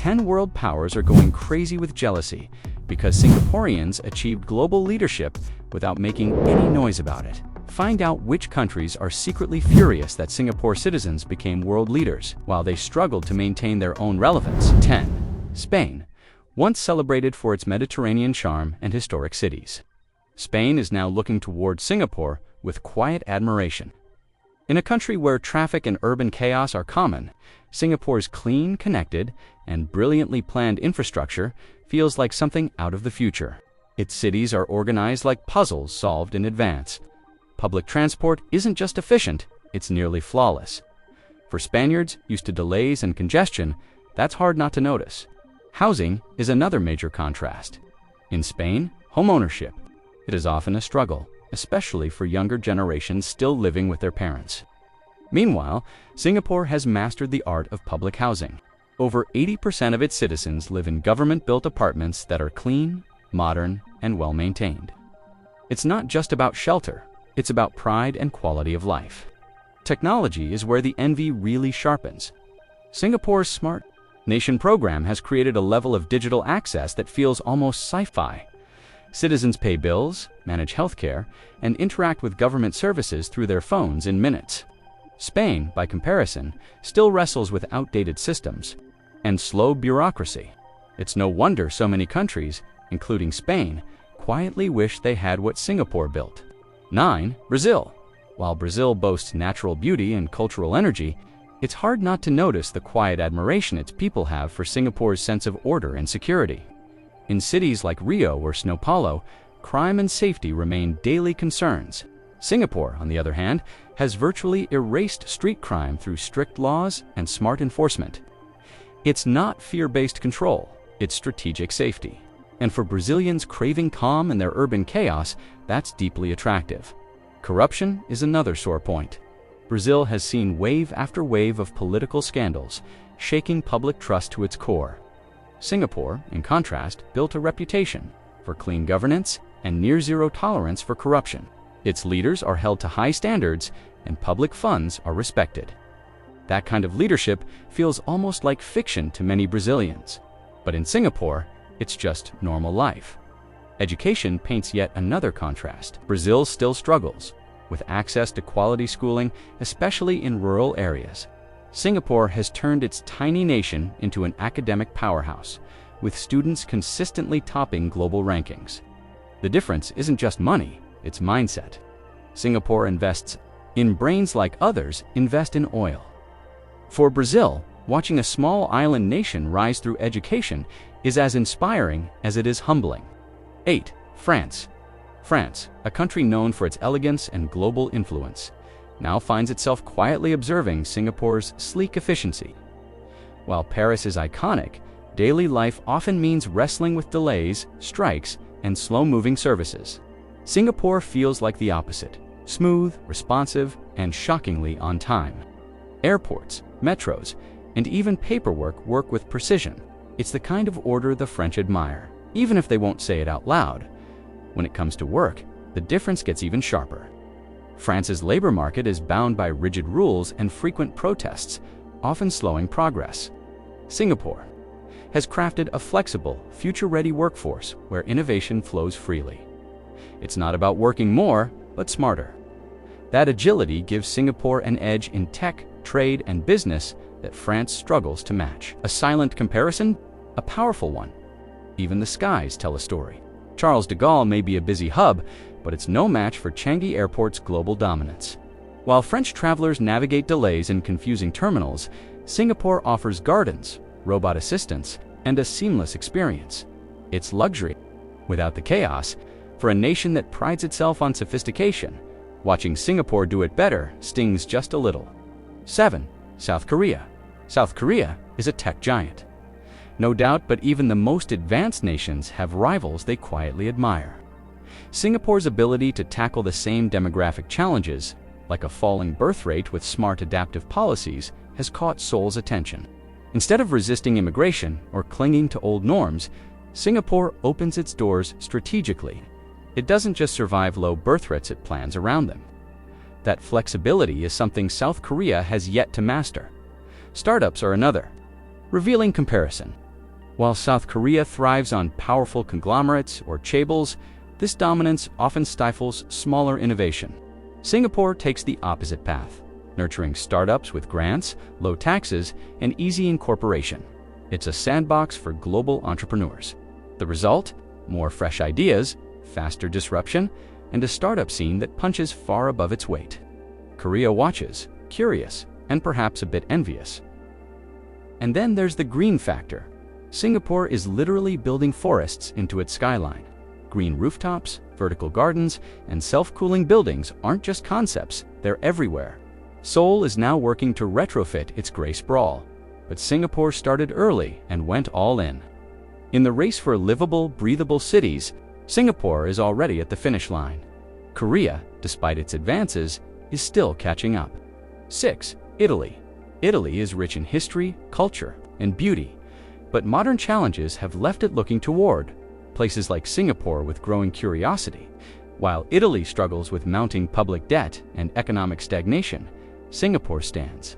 10 world powers are going crazy with jealousy because Singaporeans achieved global leadership without making any noise about it. Find out which countries are secretly furious that Singapore citizens became world leaders while they struggled to maintain their own relevance. 10. Spain, once celebrated for its Mediterranean charm and historic cities. Spain is now looking toward Singapore with quiet admiration. In a country where traffic and urban chaos are common, Singapore's clean, connected, and brilliantly planned infrastructure feels like something out of the future. Its cities are organized like puzzles solved in advance. Public transport isn't just efficient, it's nearly flawless. For Spaniards used to delays and congestion, that's hard not to notice. Housing is another major contrast. In Spain, homeownership. It is often a struggle, especially for younger generations still living with their parents. Meanwhile, Singapore has mastered the art of public housing. Over 80% of its citizens live in government-built apartments that are clean, modern, and well-maintained. It's not just about shelter, it's about pride and quality of life. Technology is where the envy really sharpens. Singapore's Smart Nation program has created a level of digital access that feels almost sci-fi. Citizens pay bills, manage healthcare, and interact with government services through their phones in minutes. Spain, by comparison, still wrestles with outdated systems and slow bureaucracy. It's no wonder so many countries, including Spain, quietly wish they had what Singapore built. 9. Brazil. While Brazil boasts natural beauty and cultural energy, it's hard not to notice the quiet admiration its people have for Singapore's sense of order and security. In cities like Rio or São Paulo, crime and safety remain daily concerns. Singapore, on the other hand, has virtually erased street crime through strict laws and smart enforcement. It's not fear-based control, it's strategic safety. And for Brazilians craving calm in their urban chaos, that's deeply attractive. Corruption is another sore point. Brazil has seen wave after wave of political scandals, shaking public trust to its core. Singapore, in contrast, built a reputation for clean governance and near-zero tolerance for corruption. Its leaders are held to high standards, and public funds are respected. That kind of leadership feels almost like fiction to many Brazilians. But in Singapore, it's just normal life. Education paints yet another contrast. Brazil still struggles with access to quality schooling, especially in rural areas. Singapore has turned its tiny nation into an academic powerhouse, with students consistently topping global rankings. The difference isn't just money, it's mindset. Singapore invests in brains like others invest in oil. For Brazil, watching a small island nation rise through education is as inspiring as it is humbling. 8. France. France, a country known for its elegance and global influence, now finds itself quietly observing Singapore's sleek efficiency. While Paris is iconic, daily life often means wrestling with delays, strikes, and slow-moving services. Singapore feels like the opposite: smooth, responsive, and shockingly on time. Airports, metros, and even paperwork work with precision. It's the kind of order the French admire, even if they won't say it out loud. When it comes to work, the difference gets even sharper. France's labor market is bound by rigid rules and frequent protests, often slowing progress. Singapore has crafted a flexible, future-ready workforce where innovation flows freely. It's not about working more, but smarter. That agility gives Singapore an edge in tech, trade, and business that France struggles to match. A silent comparison? A powerful one. Even the skies tell a story. Charles de Gaulle may be a busy hub, but it's no match for Changi Airport's global dominance. While French travelers navigate delays in confusing terminals, Singapore offers gardens, robot assistance, and a seamless experience. It's luxury without the chaos. For a nation that prides itself on sophistication, watching Singapore do it better stings just a little. 7. South Korea. South Korea is a tech giant. No doubt, but even the most advanced nations have rivals they quietly admire. Singapore's ability to tackle the same demographic challenges, like a falling birth rate with smart adaptive policies, has caught Seoul's attention. Instead of resisting immigration or clinging to old norms, Singapore opens its doors strategically. It doesn't just survive low birth rates, it plans around them. That flexibility is something South Korea has yet to master. Startups are another. Revealing comparison. While South Korea thrives on powerful conglomerates or chaebols, this dominance often stifles smaller innovation. Singapore takes the opposite path, nurturing startups with grants, low taxes, and easy incorporation. It's a sandbox for global entrepreneurs. The result? More fresh ideas, faster disruption, and a startup scene that punches far above its weight. Korea watches, curious, and perhaps a bit envious. And then there's the green factor. Singapore is literally building forests into its skyline. Green rooftops, vertical gardens, and self-cooling buildings aren't just concepts, they're everywhere. Seoul is now working to retrofit its grey sprawl, but Singapore started early and went all in. In the race for livable, breathable cities, Singapore is already at the finish line. Korea, despite its advances, is still catching up. 6. Italy. Italy is rich in history, culture, and beauty, but modern challenges have left it looking toward places like Singapore with growing curiosity. While Italy struggles with mounting public debt and economic stagnation, Singapore stands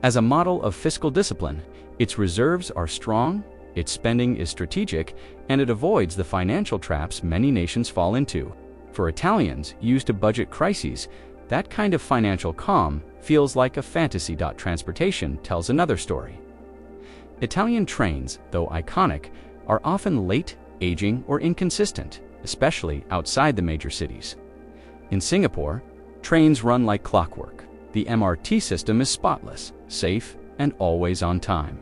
as a model of fiscal discipline. Its reserves are strong, its spending is strategic, and it avoids the financial traps many nations fall into. For Italians used to budget crises, that kind of financial calm feels like a fantasy. Transportation tells another story. Italian trains, though iconic, are often late, aging, or inconsistent, especially outside the major cities. In Singapore, trains run like clockwork. The MRT system is spotless, safe, and always on time.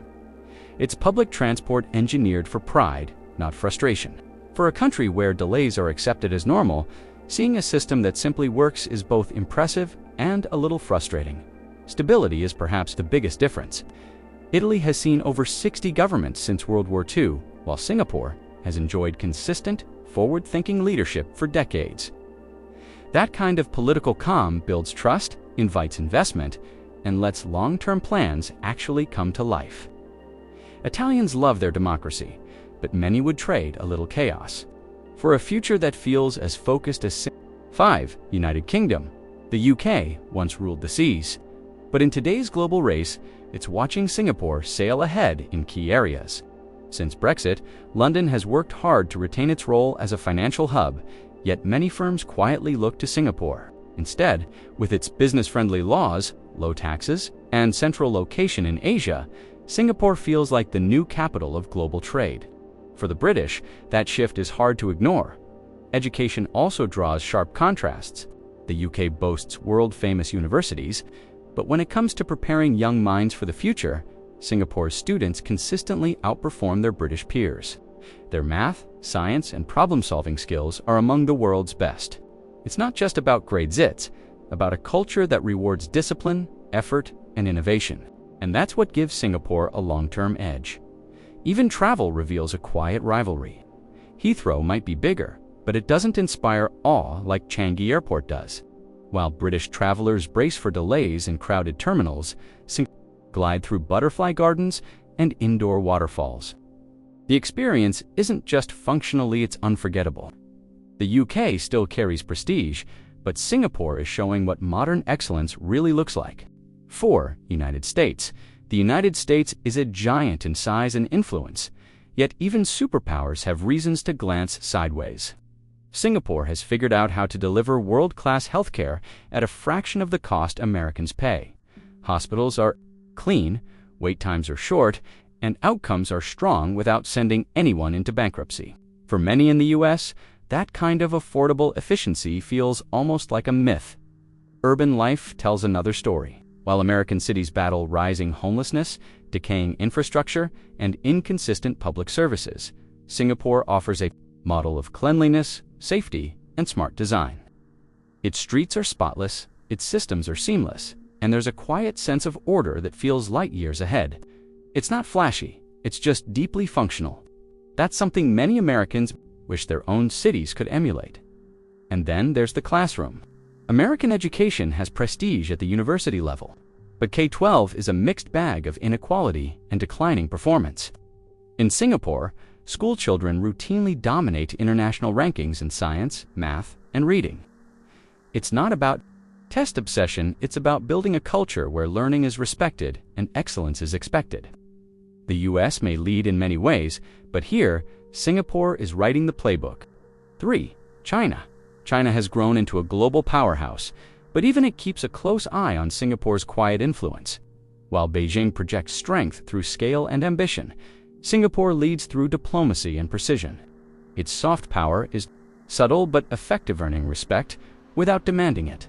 It's public transport engineered for pride, not frustration. For a country where delays are accepted as normal, seeing a system that simply works is both impressive and a little frustrating. Stability is perhaps the biggest difference. Italy has seen over 60 governments since World War II, while Singapore has enjoyed consistent, forward-thinking leadership for decades. That kind of political calm builds trust, invites investment, and lets long-term plans actually come to life. Italians love their democracy, but many would trade a little chaos for a future that feels as focused as 5. United Kingdom. The UK once ruled the seas, but in today's global race, it's watching Singapore sail ahead in key areas. Since Brexit, London has worked hard to retain its role as a financial hub, yet many firms quietly look to Singapore. Instead, with its business-friendly laws, low taxes, and central location in Asia, Singapore feels like the new capital of global trade. For the British, that shift is hard to ignore. Education also draws sharp contrasts. The UK boasts world-famous universities, but when it comes to preparing young minds for the future, Singapore's students consistently outperform their British peers. Their math, science, and problem-solving skills are among the world's best. It's not just about grades, it's about a culture that rewards discipline, effort, and innovation. And that's what gives Singapore a long-term edge. Even travel reveals a quiet rivalry. Heathrow might be bigger, but it doesn't inspire awe like Changi Airport does. While British travelers brace for delays in crowded terminals, Singapore glide through butterfly gardens and indoor waterfalls. The experience isn't just functionally, it's unforgettable. The UK still carries prestige, but Singapore is showing what modern excellence really looks like. 4. United States. The United States is a giant in size and influence, yet even superpowers have reasons to glance sideways. Singapore has figured out how to deliver world-class healthcare at a fraction of the cost Americans pay. Hospitals are clean, wait times are short, and outcomes are strong without sending anyone into bankruptcy. For many in the US, that kind of affordable efficiency feels almost like a myth. Urban life tells another story. While American cities battle rising homelessness, decaying infrastructure, and inconsistent public services, Singapore offers a model of cleanliness, safety, and smart design. Its streets are spotless, its systems are seamless, and there's a quiet sense of order that feels light years ahead. It's not flashy, it's just deeply functional. That's something many Americans wish their own cities could emulate. And then there's the classroom. American education has prestige at the university level, but K-12 is a mixed bag of inequality and declining performance. In Singapore, school children routinely dominate international rankings in science, math, and reading. It's not about test obsession, it's about building a culture where learning is respected and excellence is expected. The US may lead in many ways, but here, Singapore is writing the playbook. 3. China. China has grown into a global powerhouse, but even it keeps a close eye on Singapore's quiet influence. While Beijing projects strength through scale and ambition, Singapore leads through diplomacy and precision. Its soft power is subtle but effective, earning respect without demanding it.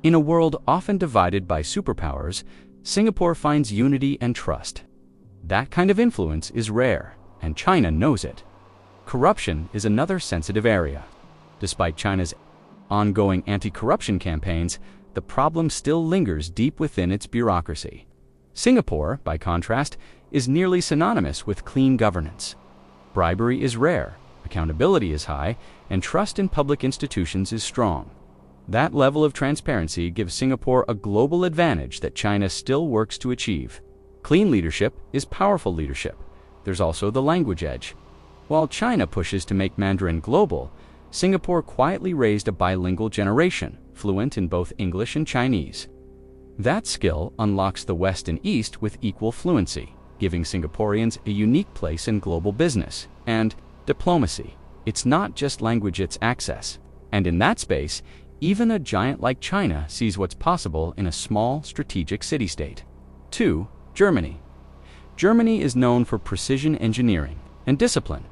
In a world often divided by superpowers, Singapore finds unity and trust. That kind of influence is rare, and China knows it. Corruption is another sensitive area. Despite China's ongoing anti-corruption campaigns, the problem still lingers deep within its bureaucracy. Singapore, by contrast, is nearly synonymous with clean governance. Bribery is rare, accountability is high, and trust in public institutions is strong. That level of transparency gives Singapore a global advantage that China still works to achieve. Clean leadership is powerful leadership. There's also the language edge. While China pushes to make Mandarin global, Singapore quietly raised a bilingual generation, fluent in both English and Chinese. That skill unlocks the West and East with equal fluency, giving Singaporeans a unique place in global business and diplomacy. It's not just language, it's access. And in that space, even a giant like China sees what's possible in a small, strategic city-state. 2. Germany. Germany is known for precision engineering and discipline.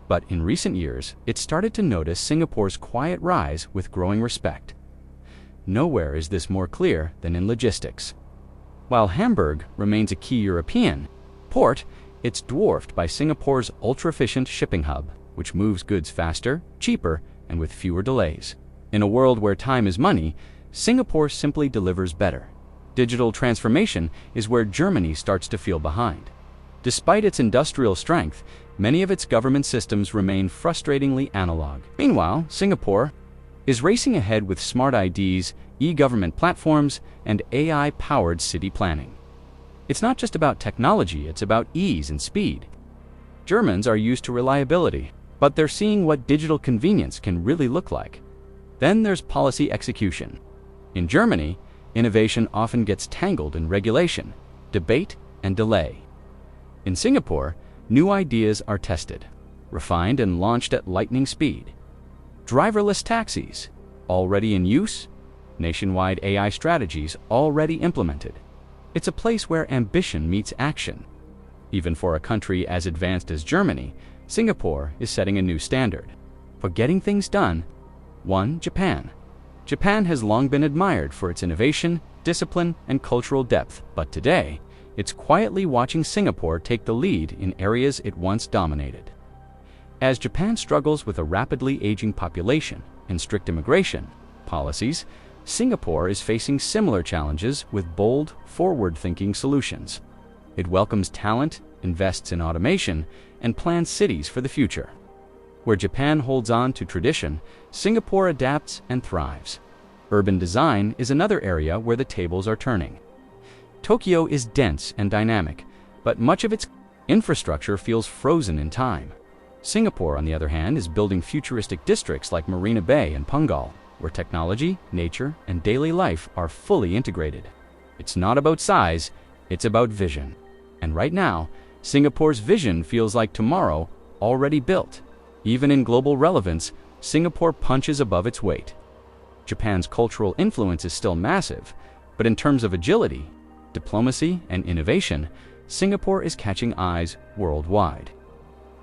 But in recent years, it started to notice Singapore's quiet rise with growing respect. Nowhere is this more clear than in logistics. While Hamburg remains a key European port, it's dwarfed by Singapore's ultra-efficient shipping hub, which moves goods faster, cheaper, and with fewer delays. In a world where time is money, Singapore simply delivers better. Digital transformation is where Germany starts to feel behind. Despite its industrial strength, many of its government systems remain frustratingly analog. Meanwhile, Singapore is racing ahead with smart IDs, e-government platforms, and AI-powered city planning. It's not just about technology, it's about ease and speed. Germans are used to reliability, but they're seeing what digital convenience can really look like. Then there's policy execution. In Germany, innovation often gets tangled in regulation, debate, and delay. In Singapore, new ideas are tested, refined, and launched at lightning speed. Driverless taxis, already in use, nationwide AI strategies already implemented. It's a place where ambition meets action. Even for a country as advanced as Germany, Singapore is setting a new standard. For getting things done, 1. Japan. Japan has long been admired for its innovation, discipline, and cultural depth, but today, it's quietly watching Singapore take the lead in areas it once dominated. As Japan struggles with a rapidly aging population and strict immigration policies, Singapore is facing similar challenges with bold, forward-thinking solutions. It welcomes talent, invests in automation, and plans cities for the future. Where Japan holds on to tradition, Singapore adapts and thrives. Urban design is another area where the tables are turning. Tokyo is dense and dynamic, but much of its infrastructure feels frozen in time. Singapore, on the other hand, is building futuristic districts like Marina Bay and Punggol, where technology, nature, and daily life are fully integrated. It's not about size, it's about vision. And right now, Singapore's vision feels like tomorrow already built. Even in global relevance, Singapore punches above its weight. Japan's cultural influence is still massive, but in terms of agility, diplomacy, and innovation, Singapore is catching eyes worldwide.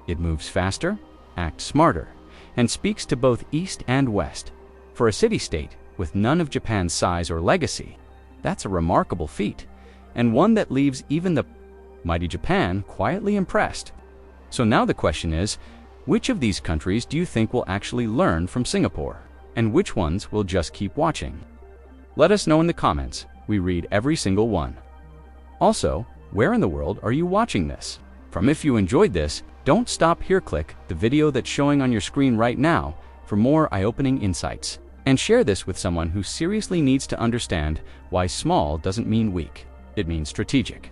It moves faster, acts smarter, and speaks to both East and West. For a city-state with none of Japan's size or legacy, that's a remarkable feat, and one that leaves even the mighty Japan quietly impressed. So now the question is, which of these countries do you think will actually learn from Singapore? And which ones will just keep watching? Let us know in the comments. We read every single one. Also, where in the world are you watching this from? If you enjoyed this, don't stop here. Click the video that's showing on your screen right now for more eye-opening insights. And share this with someone who seriously needs to understand why small doesn't mean weak. It means strategic.